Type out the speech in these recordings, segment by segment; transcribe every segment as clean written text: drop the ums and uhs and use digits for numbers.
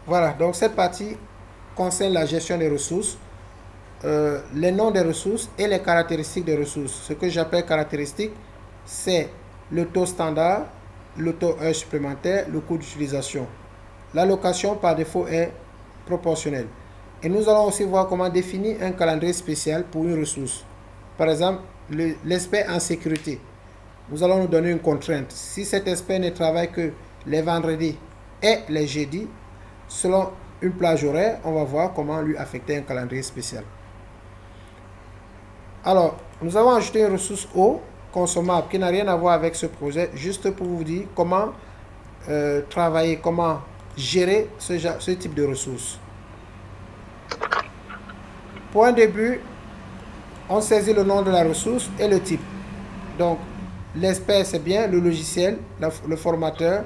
Voilà, donc cette partie concerne la gestion des ressources, les noms des ressources et les caractéristiques des ressources. Ce que j'appelle caractéristiques, c'est le taux standard, le taux heure supplémentaire, le coût d'utilisation. L'allocation par défaut est proportionnelle. Et nous allons aussi voir comment définir un calendrier spécial pour une ressource. Par exemple, l'aspect en sécurité. Nous allons nous donner une contrainte. Si cet expert ne travaille que les vendredis et les jeudis, selon une plage horaire, on va voir comment lui affecter un calendrier spécial. Alors, nous avons ajouté une ressource eau consommable qui n'a rien à voir avec ce projet, juste pour vous dire comment travailler, comment gérer ce type de ressources. Pour un début, on saisit le nom de la ressource et le type. Donc, l'expert, c'est bien le logiciel, le formateur,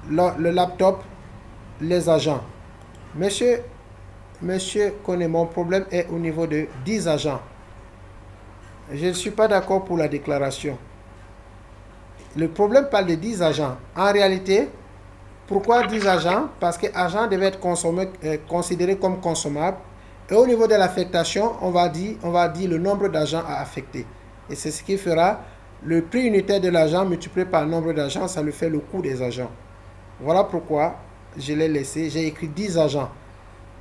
le laptop, les agents. Monsieur connaît, mon problème est au niveau de 10 agents. Je ne suis pas d'accord pour la déclaration. Le problème parle de 10 agents. En réalité, pourquoi 10 agents? Parce que agent devait être considéré comme consommable. Et au niveau de l'affectation, on va dire le nombre d'agents à affecter. Et c'est ce qui fera le prix unitaire de l'agent multiplié par le nombre d'agents, ça lui fait le coût des agents. Voilà pourquoi je l'ai laissé. J'ai écrit 10 agents.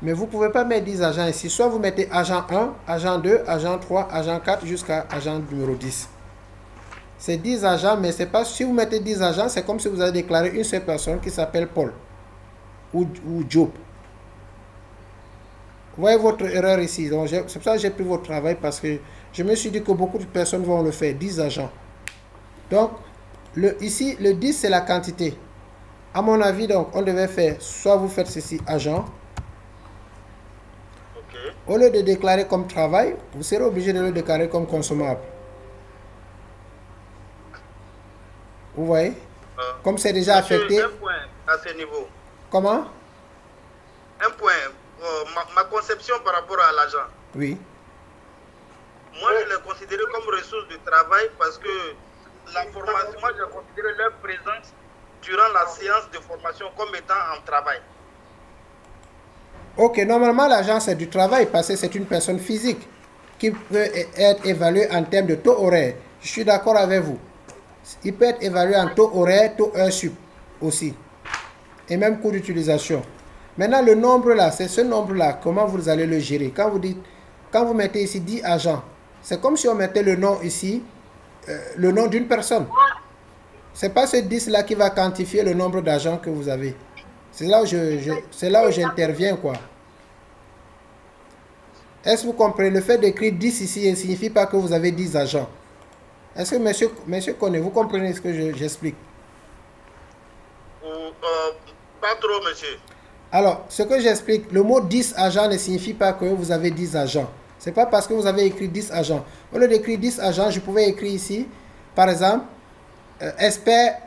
Mais vous ne pouvez pas mettre 10 agents ici. Soit vous mettez agent 1, agent 2, agent 3, agent 4 jusqu'à agent numéro 10. C'est 10 agents, mais c'est pas, si vous mettez 10 agents, c'est comme si vous avez déclaré une seule personne qui s'appelle Paul ou Job. Vous voyez votre erreur ici. C'est pour ça que j'ai pris votre travail, parce que je me suis dit que beaucoup de personnes vont le faire, 10 agents. Donc, ici, le 10, c'est la quantité. À mon avis, donc, on devait faire, soit vous faites ceci, agent. Au lieu de déclarer comme travail, vous serez obligé de le déclarer comme consommable. Vous voyez? Comme c'est déjà affecté. Un point à ce niveau. Comment? Un point. Ma conception par rapport à l'agent. Oui. Moi, je l'ai considéré comme ressource de travail parce que la formation, moi, j'ai considéré leur présence durant la séance de formation comme étant en travail. Ok, normalement, l'agent, c'est du travail parce que c'est une personne physique qui peut être évaluée en termes de taux horaire. Je suis d'accord avec vous. Il peut être évalué en taux horaire, taux heure sup aussi. Et même coût d'utilisation. Maintenant, le nombre là, c'est ce nombre-là. Comment vous allez le gérer? Quand vous mettez ici 10 agents, c'est comme si on mettait le nom ici, le nom d'une personne. Ce n'est pas ce 10-là qui va quantifier le nombre d'agents que vous avez. C'est là où j'interviens, quoi. Est-ce que vous comprenez? Le fait d'écrire 10 ici ne signifie pas que vous avez 10 agents. Est-ce que monsieur connaît? Vous comprenez ce que j'explique? Pas trop, monsieur. Alors, ce que j'explique, le mot 10 agents ne signifie pas que vous avez 10 agents. Ce n'est pas parce que vous avez écrit 10 agents. Au lieu d'écrire 10 agents, je pouvais écrire ici, par exemple, expert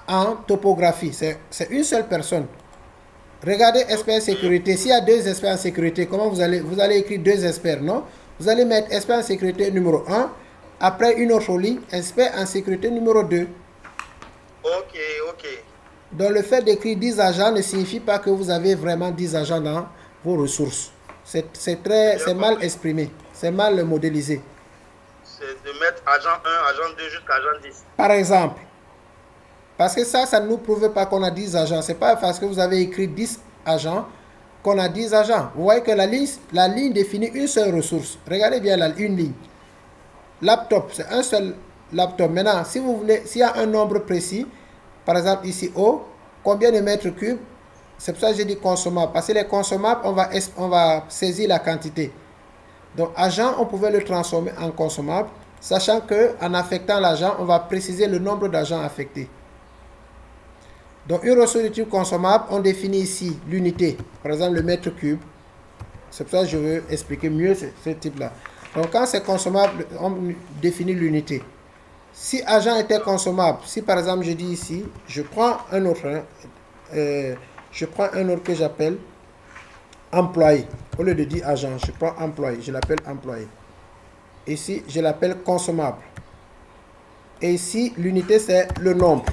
en topographie. C'est une seule personne. Regardez expert sécurité. S'il y a 2 experts en sécurité, comment vous allez écrire 2 experts, non? Vous allez mettre expert en sécurité numéro 1, après une autre ligne, expert en sécurité numéro 2. Ok. Donc le fait d'écrire 10 agents ne signifie pas que vous avez vraiment 10 agents dans vos ressources. C'est mal exprimé, c'est mal modélisé. C'est de mettre agent 1, agent 2 jusqu'à agent 10. Par exemple, parce que ça ne nous prouve pas qu'on a 10 agents. Ce n'est pas parce que vous avez écrit 10 agents qu'on a 10 agents. Vous voyez que la ligne définit une seule ressource. Regardez bien une ligne. Laptop, c'est un seul laptop. Maintenant, si vous voulez, s'il y a un nombre précis, par exemple ici O, combien de mètres cubes? C'est pour ça que j'ai dit consommable. Parce que les consommables, on va saisir la quantité. Donc agent, on pouvait le transformer en consommable, sachant qu'en affectant l'agent, on va préciser le nombre d'agents affectés. Donc une ressource de type consommable, on définit ici l'unité, par exemple le mètre cube. C'est pour ça que je veux expliquer mieux ce type-là. Donc quand c'est consommable, on définit l'unité. Si agent était consommable, si par exemple je dis ici, je prends un autre que j'appelle employé. Au lieu de dire agent, je prends employé, je l'appelle employé. Ici, je l'appelle consommable. Et ici, l'unité, c'est le nombre.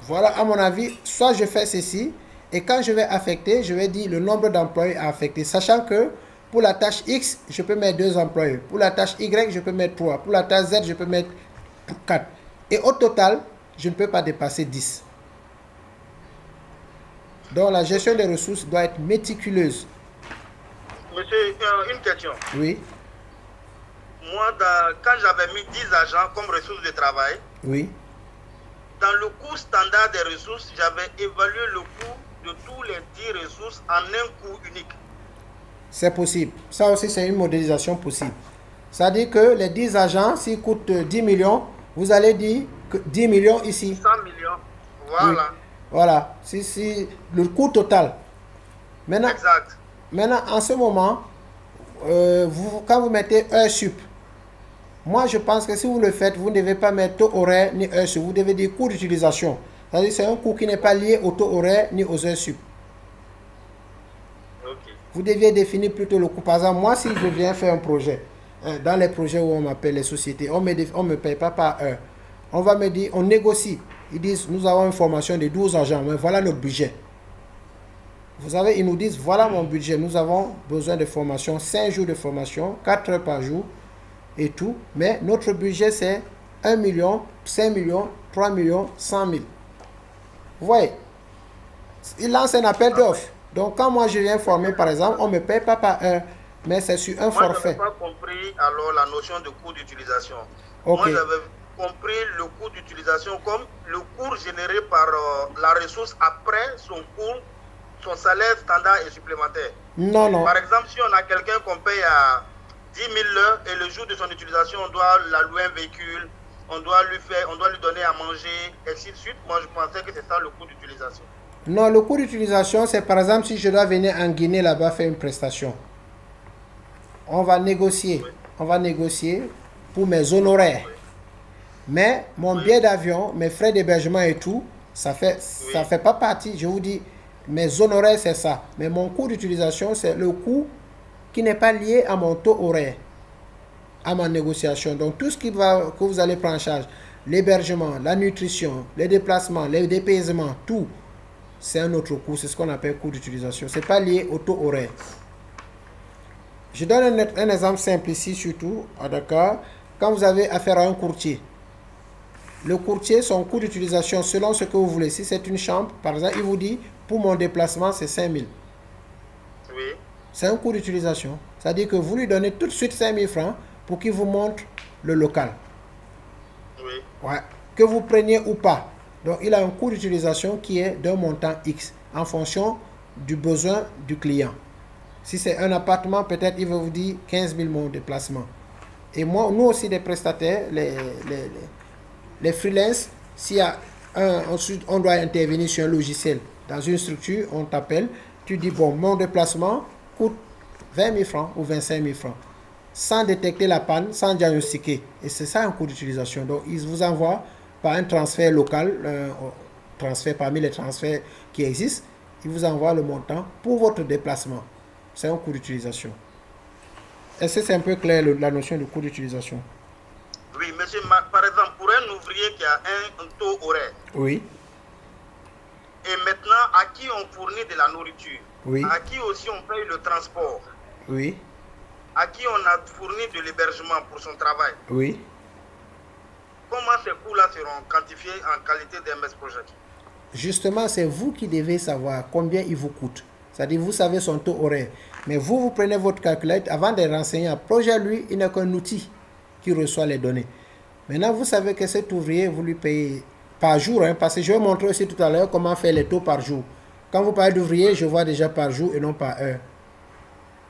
Voilà, à mon avis, soit je fais ceci, Et quand je vais affecter, je vais dire le nombre d'employés à affecter. Sachant que pour la tâche X, je peux mettre 2 employés. Pour la tâche Y, je peux mettre 3. Pour la tâche Z, je peux mettre 4. Et au total, je ne peux pas dépasser 10. Donc la gestion des ressources doit être méticuleuse. Monsieur, une question. Oui. Moi, quand j'avais mis 10 agents comme ressources de travail, Oui. dans le coût standard des ressources, j'avais évalué le coût de tous les 10 ressources en un coût unique. C'est possible. Ça aussi, c'est une modélisation possible. C'est-à-dire que les 10 agents, s'ils coûtent 10 millions, vous allez dire que 10 millions ici. 100 millions. Voilà. Oui. Voilà. Si, le coût total. Maintenant, Exact. Maintenant en ce moment, quand vous mettez heure sup, moi je pense que si vous le faites, vous ne devez pas mettre taux horaire ni heure sup. Vous devez dire coût d'utilisation. C'est-à-dire que c'est un coût qui n'est pas lié au taux horaire ni aux heures sup. Okay. Vous deviez définir plutôt le coût. Par exemple, moi, si je viens faire un projet, dans les projets où on m'appelle les sociétés, on me paye pas par heure. On va me dire, on négocie. Ils disent, nous avons une formation de 12 agents, mais voilà notre budget. Vous savez, ils nous disent, voilà mon budget. Nous avons besoin de formation, 5 jours de formation, 4 heures par jour et tout. Mais notre budget, c'est 1 million, 5 millions, 3 millions, 100 000. Vous voyez, ils lancent un appel d'offres. Donc, quand moi je viens former, par exemple, on ne me paye pas par heure, mais c'est sur un forfait. Moi, je n'avais pas compris alors la notion de coût d'utilisation. Okay. Moi, j'avais compris le coût d'utilisation comme le coût généré par la ressource après son coût, son salaire standard et supplémentaire. Non, non. Par exemple, si on a quelqu'un qu'on paye à 10 000 l'heure et le jour de son utilisation, on doit la louer un véhicule, on doit lui donner à manger, et ainsi de suite. Moi, je pensais que c'est ça le coût d'utilisation. Non, le coût d'utilisation, c'est par exemple si je dois venir en Guinée là-bas faire une prestation. On va négocier. Oui. On va négocier pour mes honoraires. Oui. Mais mon billet d'avion, mes frais d'hébergement et tout, ça fait pas partie. Je vous dis, mes honoraires, c'est ça. Mais mon coût d'utilisation, c'est le coût qui n'est pas lié à mon taux horaire, à ma négociation. Donc, tout ce que vous allez prendre en charge, l'hébergement, la nutrition, les déplacements, les dépaysements, tout, c'est un autre coût. C'est ce qu'on appelle coût d'utilisation. Ce n'est pas lié au taux horaire. Je donne un exemple simple ici, surtout à Dakar. Quand vous avez affaire à un courtier, le courtier, son coût d'utilisation, selon ce que vous voulez, si c'est une chambre, par exemple, il vous dit, pour mon déplacement, c'est 5 000. Oui. C'est un coût d'utilisation. C'est-à-dire que vous lui donnez tout de suite 5 000 francs pour qu'il vous montre le local. Oui. Ouais. Que vous preniez ou pas. Donc, il a un coût d'utilisation qui est d'un montant X en fonction du besoin du client. Si c'est un appartement, peut-être il va vous dire 15 000 mon déplacement. Et moi, nous aussi, des prestataires, les freelances, s'il y a ensuite, on doit intervenir sur un logiciel dans une structure, on t'appelle, tu dis, bon, mon déplacement coûte 20 000 francs ou 25 000 francs, sans détecter la panne, sans diagnostiquer. Et c'est ça un coût d'utilisation. Donc, ils vous envoient par un transfert local, transfert parmi les transferts qui existent, ils vous envoient le montant pour votre déplacement. C'est un coût d'utilisation. Est-ce que c'est un peu clair la notion de coût d'utilisation? Oui, monsieur, par exemple, pour un ouvrier qui a un taux horaire. Oui. Et maintenant, à qui on fournit de la nourriture. Oui. À qui aussi on paye le transport. Oui. À qui on a fourni de l'hébergement pour son travail. Oui. Comment ces coûts-là seront quantifiés en qualité d'MS Project? Justement, c'est vous qui devez savoir combien il vous coûte. C'est-à-dire, vous savez son taux horaire. Mais vous prenez votre calculatrice avant de renseigner. Projet, lui, il n'est qu'un outil qui reçoit les données. Maintenant, vous savez que cet ouvrier, vous lui payez par jour. Hein, parce que je vais montrer aussi tout à l'heure comment faire les taux par jour. Quand vous parlez d'ouvrier, je vois déjà par jour et non par heure.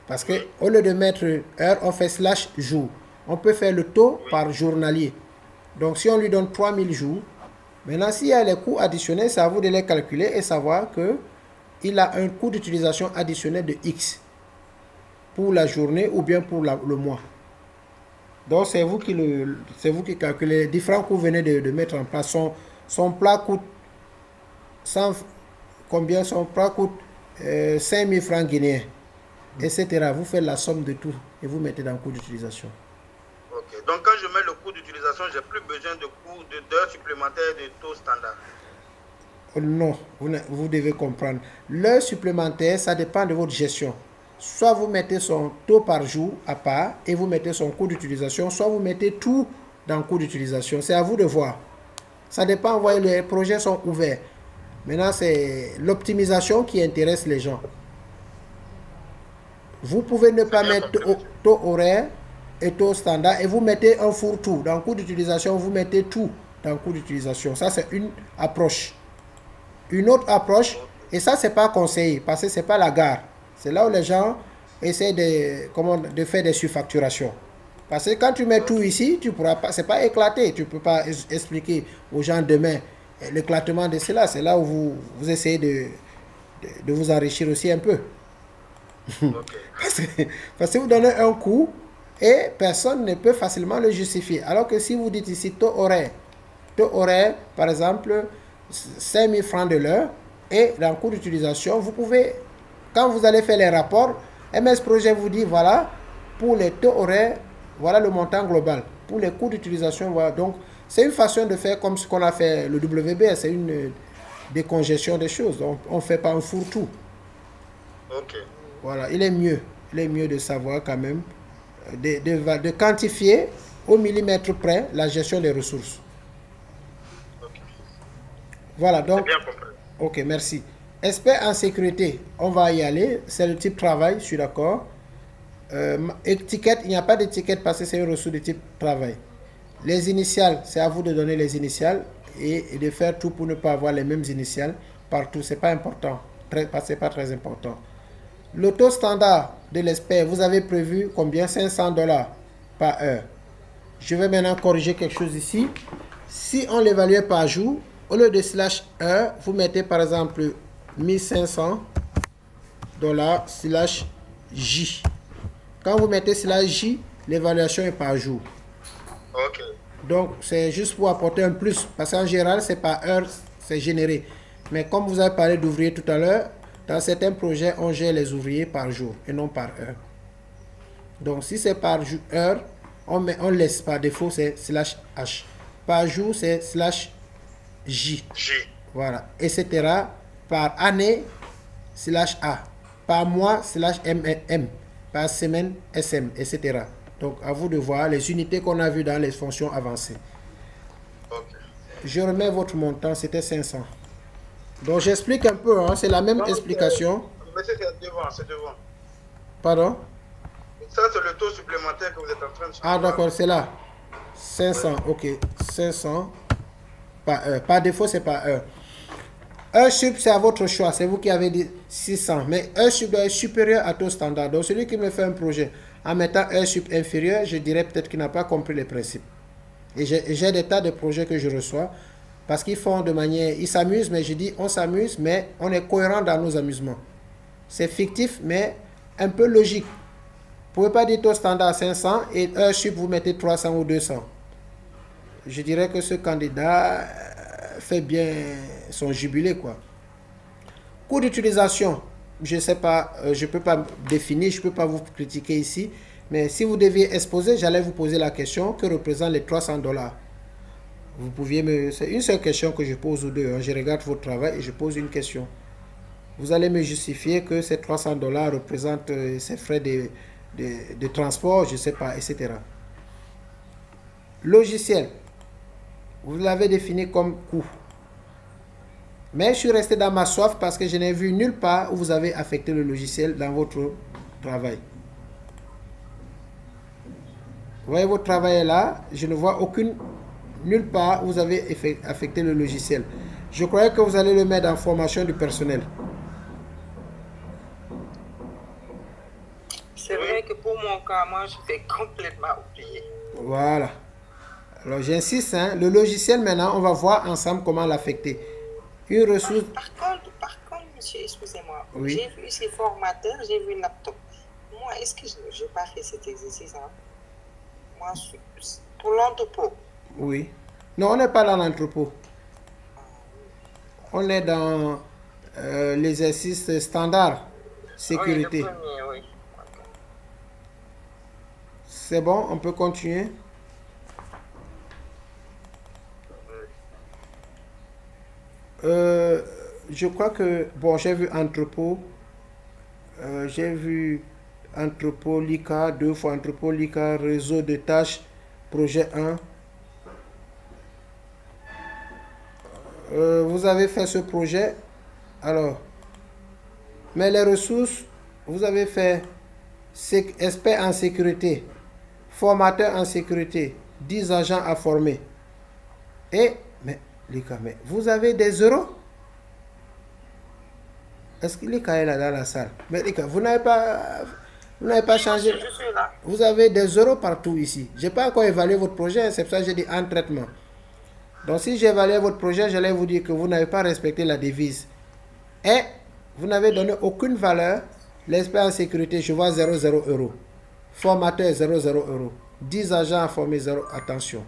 Parce que au lieu de mettre heure, on fait /jour. On peut faire le taux par journalier. Donc, si on lui donne 3000 jours, maintenant, s'il y a les coûts additionnels, c'est à vous de les calculer et savoir qu'il a un coût d'utilisation additionnel de X pour la journée ou bien pour le mois. Donc, c'est vous qui calculez les différents coûts que vous venez de mettre en place. Son plat coûte combien? Son plat coûte 5 000 francs guinéens, etc. Vous faites la somme de tout et vous mettez dans le coût d'utilisation. Ok. Donc, quand je mets le coût d'utilisation, j'ai plus besoin de coûts d'heures supplémentaires de taux standard. Non, vous devez comprendre. L'heure supplémentaire, ça dépend de votre gestion. Soit vous mettez son taux par jour à part et vous mettez son coût d'utilisation, soit vous mettez tout dans le coût d'utilisation. C'est à vous de voir. Ça dépend, vous voyez, les projets sont ouverts. Maintenant, c'est l'optimisation qui intéresse les gens. Vous pouvez ne pas mettre taux horaire et taux standard et vous mettez un fourre-tout. Dans le coût d'utilisation, vous mettez tout dans le coût d'utilisation. Ça, c'est une approche. Une autre approche, et ça, c'est pas conseillé parce que c'est pas la gare. C'est là où les gens essaient de faire des surfacturations. Parce que quand tu mets tout ici, tu pourras pas, c'est pas éclaté. Tu peux pas expliquer aux gens demain l'éclatement de cela. C'est là où vous essayez de vous enrichir aussi un peu. Parce que vous donnez un coût et personne ne peut facilement le justifier. Alors que si vous dites ici taux horaire, par exemple, 5 000 francs de l'heure, et dans le coût d'utilisation, vous pouvez, quand vous allez faire les rapports, MS Projet vous dit, voilà, pour les taux horaires, voilà le montant global. Pour les coûts d'utilisation, voilà. Donc, c'est une façon de faire comme ce qu'on a fait le WB, c'est une décongestion des choses. On ne fait pas un fourre-tout. Ok. Voilà, il est mieux de savoir quand même, de quantifier au millimètre près la gestion des ressources. Okay. Voilà, donc, bien compris. Ok, merci. Expert en sécurité, on va y aller. C'est le type travail, je suis d'accord. Étiquette, il n'y a pas d'étiquette parce que c'est une ressource de type travail. Les initiales, c'est à vous de donner les initiales et de faire tout pour ne pas avoir les mêmes initiales partout. C'est pas important, c'est pas très important. Le taux standard de l'expert, vous avez prévu combien? 500 $ par heure. Je vais maintenant corriger quelque chose ici. Si on l'évalue par jour, au lieu de slash heure, vous mettez par exemple 1500 $ slash J. Quand vous mettez slash J, l'évaluation est par jour. Ok. Donc, c'est juste pour apporter un plus. Parce qu'en général, c'est par heure, c'est généré. Mais comme vous avez parlé d'ouvriers tout à l'heure, dans certains projets, on gère les ouvriers par jour et non par heure. Donc, si c'est par heure, on laisse par défaut, c'est slash H. Par jour, c'est slash J. Voilà. Etc. Par année, slash A. Par mois, slash M. Par semaine, SM, etc. Donc, à vous de voir les unités qu'on a vues dans les fonctions avancées. Okay. Je remets votre montant, c'était 500. Donc, j'explique un peu, hein, c'est la même explication. Mais c'est devant, c'est devant. Pardon? Ça, c'est le taux supplémentaire que vous êtes en train de suivre. Ah, d'accord, c'est là. 500, ok. 500 par heure. Par défaut, c'est par heure. Heure sup, c'est à votre choix. C'est vous qui avez dit 600. Mais heure sup doit être supérieur à taux standard. Donc, celui qui me fait un projet en mettant heure sup inférieur, je dirais peut-être qu'il n'a pas compris les principes. Et j'ai des tas de projets que je reçois parce qu'ils font de manière... Ils s'amusent, mais je dis on s'amuse, mais on est cohérent dans nos amusements. C'est fictif, mais un peu logique. Vous ne pouvez pas dire taux standard 500 et heure sup, vous mettez 300 ou 200. Je dirais que ce candidat fait bien son jubilé, quoi. Coût d'utilisation, je ne sais pas, je ne peux pas définir, je ne peux pas vous critiquer ici, mais si vous deviez exposer, j'allais vous poser la question, que représentent les 300 $? Vous pouviez me... C'est une seule question que je pose aux deux, hein. Je regarde votre travail et je pose une question. Vous allez me justifier que ces 300 $ représentent ces frais de transport, je ne sais pas, etc. Logiciel, vous l'avez défini comme coût. Mais je suis resté dans ma soif parce que je n'ai vu nulle part où vous avez affecté le logiciel dans votre travail. Vous voyez, votre travail est là. Je ne vois nulle part où vous avez affecté le logiciel. Je croyais que vous allez le mettre en formation du personnel. C'est vrai que pour mon cas, moi, je fais complètement oublier. Voilà. Alors, j'insiste, hein, le logiciel, maintenant, on va voir ensemble comment l'affecter. Une ressource... Par contre, monsieur, excusez-moi. Oui. J'ai vu ces formateurs, j'ai vu le laptop. Moi, est-ce que je n'ai pas fait cet exercice, hein? Moi, pour l'entrepôt. Oui. Non, on n'est pas dans l'entrepôt. On est dans l'exercice standard, sécurité. Oui, le premier, oui. Okay. C'est bon, on peut continuer. Je crois que, bon, j'ai vu entrepôt, Lika, 2 fois entrepôt, Lika, réseau de tâches, projet 1. Vous avez fait ce projet, alors, mais les ressources, vous avez fait expert en sécurité, formateur en sécurité, 10 agents à former. Et, mais, Lika, mais vous avez des euros? Est-ce que Lika est là dans la salle? Mais Lika, vous n'avez pas changé. Je suis là. Vous avez des euros partout ici. Je n'ai pas encore évalué votre projet, c'est pour ça que j'ai dit en traitement. Donc si j'évaluais votre projet, j'allais vous dire que vous n'avez pas respecté la devise. Et vous n'avez donné aucune valeur. L'expert en sécurité, je vois 0 euros. Formateur, 0 euros. 10 agents à former, 0. Attention.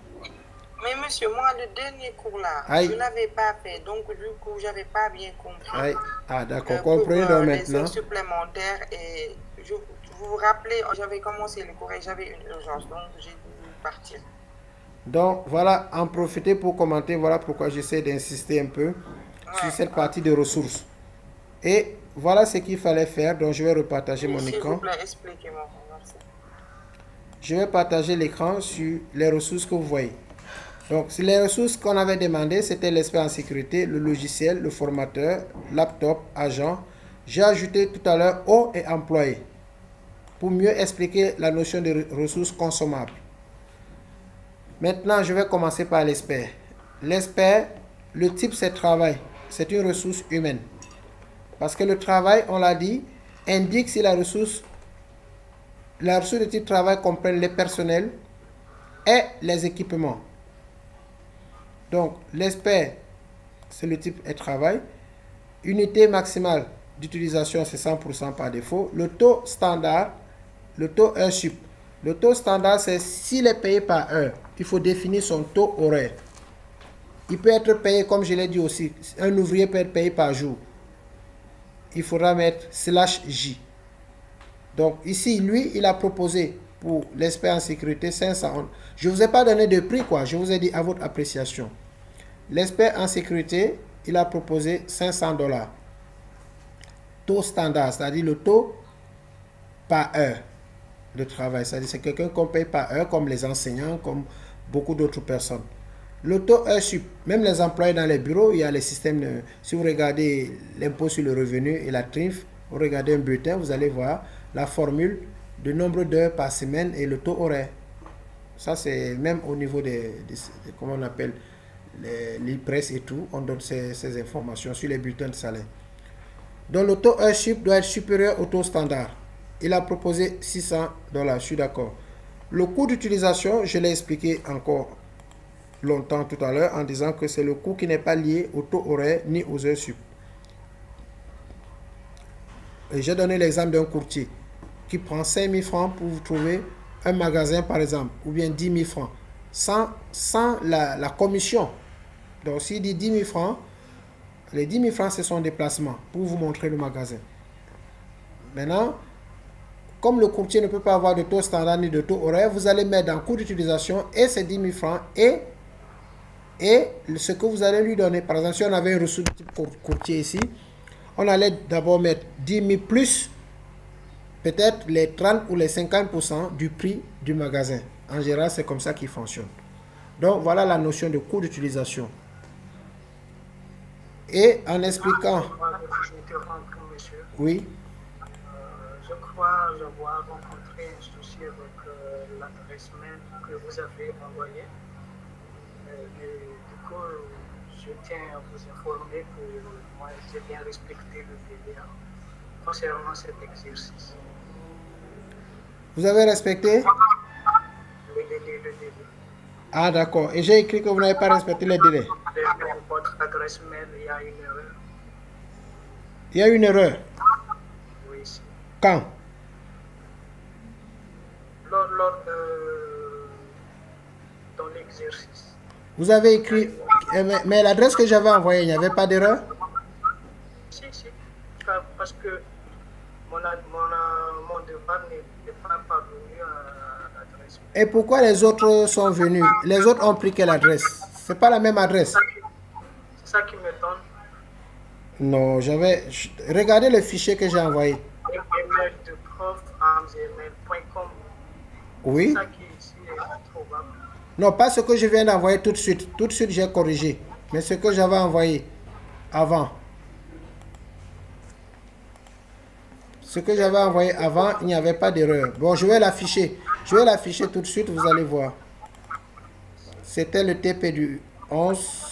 Mais monsieur, moi, le dernier cours là, Aïe. je n'avais pas fait. Donc, du coup, je n'avais pas bien compris. Aïe. Ah, d'accord. Comprenez donc les maintenant. heures supplémentaires. Et vous vous rappelez, j'avais commencé le cours et j'avais une urgence. Donc, j'ai dû partir. Donc, voilà, en profiter pour commenter. Voilà pourquoi j'essaie d'insister un peu sur cette partie de ressources. Et voilà ce qu'il fallait faire. Donc, je vais repartager mon S'il écran. vous plaît, expliquez-moi. Merci. Je vais partager l'écran sur les ressources que vous voyez. Donc, les ressources qu'on avait demandées, c'était l'expert en sécurité, le logiciel, le formateur, laptop, agent. J'ai ajouté tout à l'heure eau et employé pour mieux expliquer la notion de ressources consommables. Maintenant, je vais commencer par l'expert. L'expert, le type c'est travail. C'est une ressource humaine. Parce que le travail, on l'a dit, indique si la ressource de type travail comprend les personnels et les équipements. Donc, l'expert, c'est le type et travail. Unité maximale d'utilisation, c'est 100% par défaut. Le taux standard, le taux heure sup. Le taux standard, c'est s'il est payé par heure. Il faut définir son taux horaire. Il peut être payé, comme je l'ai dit aussi, un ouvrier peut être payé par jour. Il faudra mettre /J. Donc, ici, lui, il a proposé pour l'expert en sécurité 500. Je ne vous ai pas donné de prix, quoi. Je vous ai dit à votre appréciation. L'expert en sécurité, il a proposé $500. Taux standard, c'est-à-dire le taux par heure de travail. C'est-à-dire c'est quelqu'un qu'on paye par heure, comme les enseignants, comme beaucoup d'autres personnes. Le taux heure sup, même les employés dans les bureaux, il y a les systèmes, si vous regardez l'impôt sur le revenu et la TRIF, vous regardez un bulletin, vous allez voir la formule de nombre d'heures par semaine et le taux horaire. Ça, c'est même au niveau comment on appelle, l'IPRES et tout, on donne ces informations sur les bulletins de salaire. Donc, le taux heure sup doit être supérieur au taux standard. Il a proposé $600, je suis d'accord. Le coût d'utilisation, je l'ai expliqué encore longtemps tout à l'heure en disant que c'est le coût qui n'est pas lié au taux horaire ni aux heures sup. Et j'ai donné l'exemple d'un courtier qui prend 5 000 francs pour vous trouver un magasin par exemple, ou bien 10 000 francs, sans la commission. Donc s'il dit 10 000 francs, les 10 000 francs c'est son déplacement pour vous montrer le magasin. Maintenant, comme le courtier ne peut pas avoir de taux standard ni de taux horaire, vous allez mettre dans le coût d'utilisation et ces 10 000 francs et ce que vous allez lui donner. Par exemple, si on avait une ressource de type courtier ici, on allait d'abord mettre 10 000 plus peut-être les 30 ou les 50% du prix du magasin. En général, c'est comme ça qu'il fonctionne. Donc, voilà la notion de coût d'utilisation. Et en expliquant... Oui. Je crois avoir rencontré un souci avec l'adresse mail que vous avez envoyée. Du coup, je tiens à vous informer que moi, j'ai bien respecté le délai concernant cet exercice. Vous avez respecté? Le délai. Ah, d'accord. Et j'ai écrit que vous n'avez pas respecté les délais. Votre adresse mail, il y a une erreur. Il y a une erreur? Oui. Quand? Lors dans l'exercice. Vous avez écrit... Mais l'adresse que j'avais envoyée, il n'y avait pas d'erreur? Si. Parce que mon devoir n'est pas parvenu à l'adresse. Et pourquoi les autres sont venus? Les autres ont pris quelle adresse? C'est pas la même adresse. C'est ça qui m'étonne. Non, regardez le fichier que j'ai envoyé. Email de prof@gmail.com. Oui. C'est ça qui ici est trouvable. Non, pas ce que je viens d'envoyer tout de suite. Tout de suite, j'ai corrigé. Mais ce que j'avais envoyé avant. Ce que j'avais envoyé avant, il n'y avait pas d'erreur. Bon, je vais l'afficher. Je vais l'afficher tout de suite, vous allez voir. C'était le TP du 11.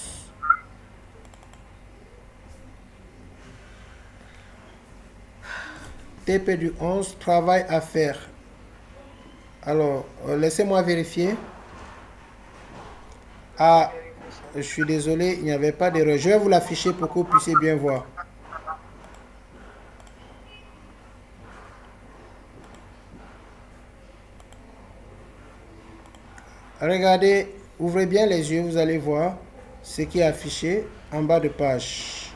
TP du 11, travail à faire. Alors, laissez-moi vérifier. Ah, je suis désolé, il n'y avait pas d'erreur. Je vais vous l'afficher pour que vous puissiez bien voir. Regardez, ouvrez bien les yeux, vous allez voir ce qui est affiché en bas de page.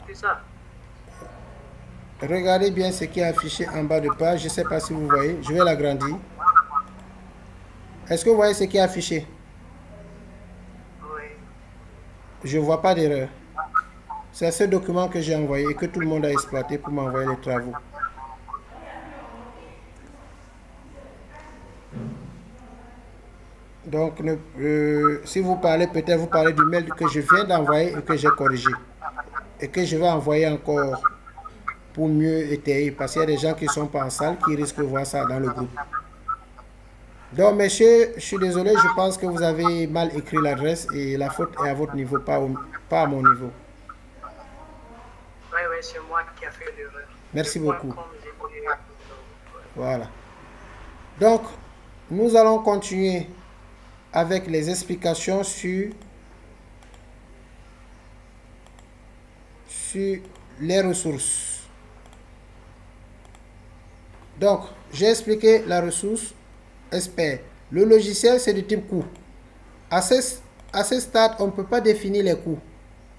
C'est ça. Regardez bien ce qui est affiché en bas de page. Je ne sais pas si vous voyez. Je vais l'agrandir. Est-ce que vous voyez ce qui est affiché? Oui. Je ne vois pas d'erreur. C'est ce document que j'ai envoyé et que tout le monde a exploité pour m'envoyer les travaux. Donc, si vous parlez, peut-être vous parlez du mail que je viens d'envoyer et que j'ai corrigé. Et que je vais envoyer encore pour mieux étayer. Parce qu'il y a des gens qui ne sont pas en salle qui risquent de voir ça dans le groupe. Donc, monsieur, je suis désolé, je pense que vous avez mal écrit l'adresse et la faute est à votre niveau, pas à mon niveau. Oui, c'est moi qui ai fait l'erreur. Merci beaucoup. Voilà. Donc, nous allons continuer avec les explications sur les ressources. Donc, j'ai expliqué la ressource SP. Le logiciel, c'est du type coût. À ce stade, on ne peut pas définir les coûts.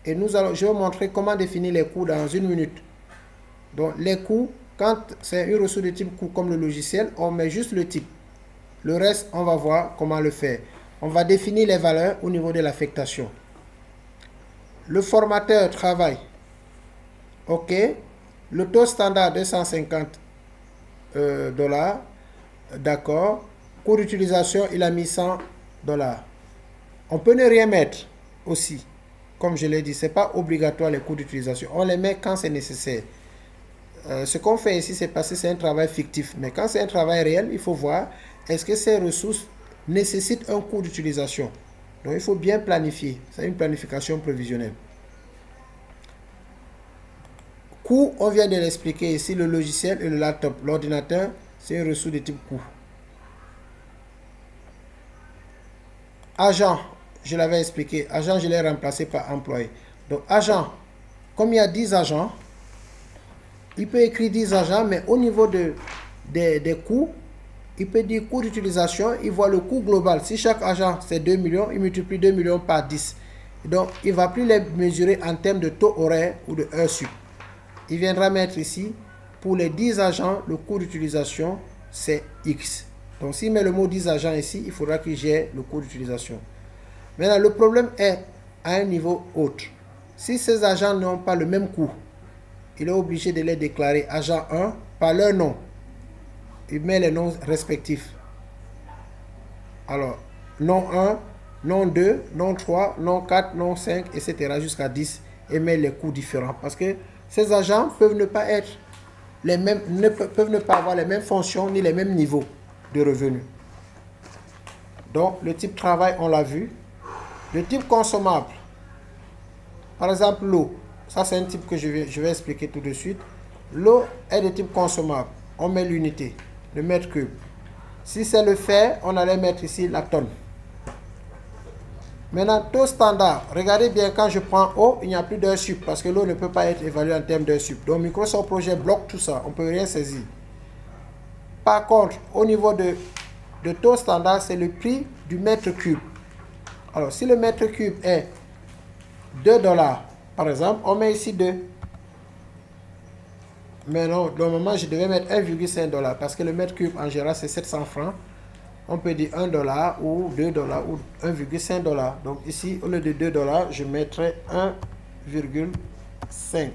Et je vais vous montrer comment définir les coûts dans une minute. Donc, les coûts, quand c'est une ressource de type coût comme le logiciel, on met juste le type. Le reste, on va voir comment le faire. On va définir les valeurs au niveau de l'affectation. Le formateur travail. OK. Le taux standard 250 $. D'accord. Coût d'utilisation, il a mis 100 $. On peut ne rien mettre aussi. Comme je l'ai dit, ce n'est pas obligatoire les coûts d'utilisation. On les met quand c'est nécessaire. Ce qu'on fait ici, c'est parce que c'est un travail fictif. Mais quand c'est un travail réel, il faut voir est-ce que ces ressources nécessitent un coût d'utilisation. Donc, il faut bien planifier. C'est une planification prévisionnelle. Coût, on vient de l'expliquer ici, le logiciel et le laptop. L'ordinateur, c'est une ressource de type coût. Agent, je l'avais expliqué. Agent, je l'ai remplacé par employé. Donc, agent, comme il y a 10 agents, il peut écrire 10 agents, mais au niveau des coûts, il peut dire coût d'utilisation, il voit le coût global. Si chaque agent, c'est 2 millions, il multiplie 2 millions par 10. Donc, il ne va plus les mesurer en termes de taux horaire ou de heure sup. Il viendra mettre ici, pour les 10 agents, le coût d'utilisation, c'est X. Donc, s'il met le mot 10 agents ici, il faudra qu'il gère le coût d'utilisation. Maintenant, le problème est à un niveau autre. Si ces agents n'ont pas le même coût, il est obligé de les déclarer agent 1 par leur nom. Il met les noms respectifs. Alors, nom 1, nom 2, nom 3, nom 4, nom 5, etc. jusqu'à 10 et met les coûts différents. Parce que ces agents peuvent ne pas être les mêmes, peuvent ne pas avoir les mêmes fonctions ni les mêmes niveaux de revenus. Donc, le type travail, on l'a vu. Le type consommable. Par exemple, l'eau. Ça, c'est un type que je vais expliquer tout de suite. L'eau est de type consommable. On met l'unité, le mètre cube. Si c'est le fer, on allait mettre ici la tonne. Maintenant, taux standard. Regardez bien, quand je prends eau, il n'y a plus d'heure sup parce que l'eau ne peut pas être évaluée en termes d'heure sup. Donc, Microsoft Projet bloque tout ça. On ne peut rien saisir. Par contre, au niveau de taux standard, c'est le prix du mètre cube. Alors, si le mètre cube est 2 $, par exemple, on met ici 2. Mais non, normalement, je devais mettre 1,5 $ parce que le mètre cube, en général, c'est 700 francs. On peut dire 1 dollar ou 2 dollars ou 1,5 dollars. Donc ici, au lieu de 2 dollars, je mettrai 1,5.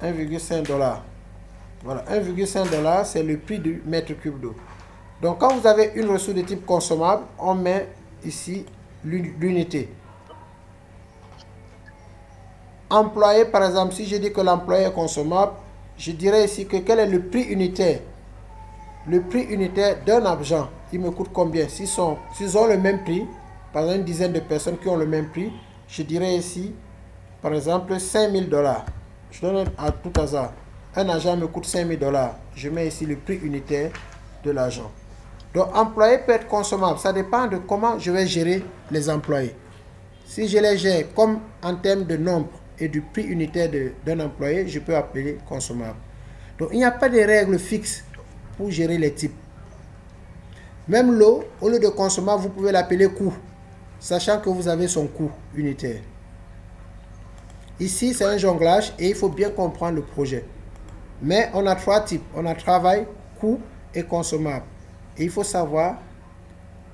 1,5 dollars. Voilà, 1,5 dollars, c'est le prix du mètre cube d'eau. Donc quand vous avez une ressource de type consommable, on met ici l'unité. Employé, par exemple, si je dis que l'employé est consommable, je dirais ici que quel est le prix unitaire. Le prix unitaire d'un argent, il me coûte combien? S'ils ont le même prix, par exemple une dizaine de personnes qui ont le même prix, je dirais ici, par exemple, 5000 dollars. Je donne à tout hasard. Un argent me coûte 5000 dollars. Je mets ici le prix unitaire de l'argent. Donc, employé peut être consommable. Ça dépend de comment je vais gérer les employés. Si je les gère comme en termes de nombre et du prix unitaire d'un employé, je peux appeler consommable. Donc, il n'y a pas de règles fixes pour gérer les types. Même l'eau, au lieu de consommable, vous pouvez l'appeler coût, sachant que vous avez son coût unitaire. Ici, c'est un jonglage et il faut bien comprendre le projet. Mais on a 3 types. On a travail, coût et consommable. Et il faut savoir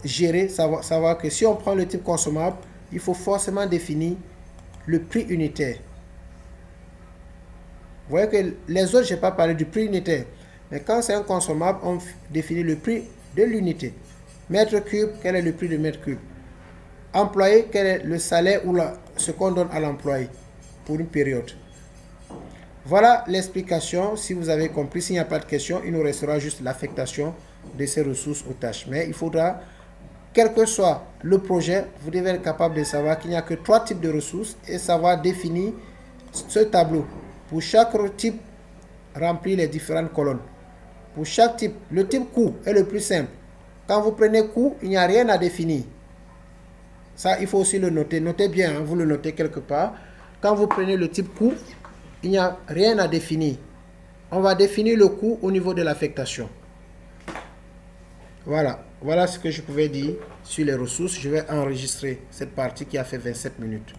gérer, savoir que si on prend le type consommable, il faut forcément définir le prix unitaire. Vous voyez que les autres, je n'ai pas parlé du prix unitaire. Mais quand c'est un consommable, on définit le prix de l'unité. Mètre cube, quel est le prix de mètre cube? Employé, quel est le salaire ou ce qu'on donne à l'employé pour une période. Voilà l'explication. Si vous avez compris, s'il n'y a pas de question, il nous restera juste l'affectation de ces ressources aux tâches. Mais il faudra, quel que soit le projet, vous devez être capable de savoir qu'il n'y a que 3 types de ressources et savoir définir ce tableau. Pour chaque type, remplir les différentes colonnes. Pour chaque type, le type coût est le plus simple. Quand vous prenez coût, il n'y a rien à définir. Ça, il faut aussi le noter. Notez bien, hein, vous le notez quelque part. Quand vous prenez le type coût, il n'y a rien à définir. On va définir le coût au niveau de l'affectation. Voilà. Voilà ce que je pouvais dire sur les ressources. Je vais enregistrer cette partie qui a fait 27 minutes.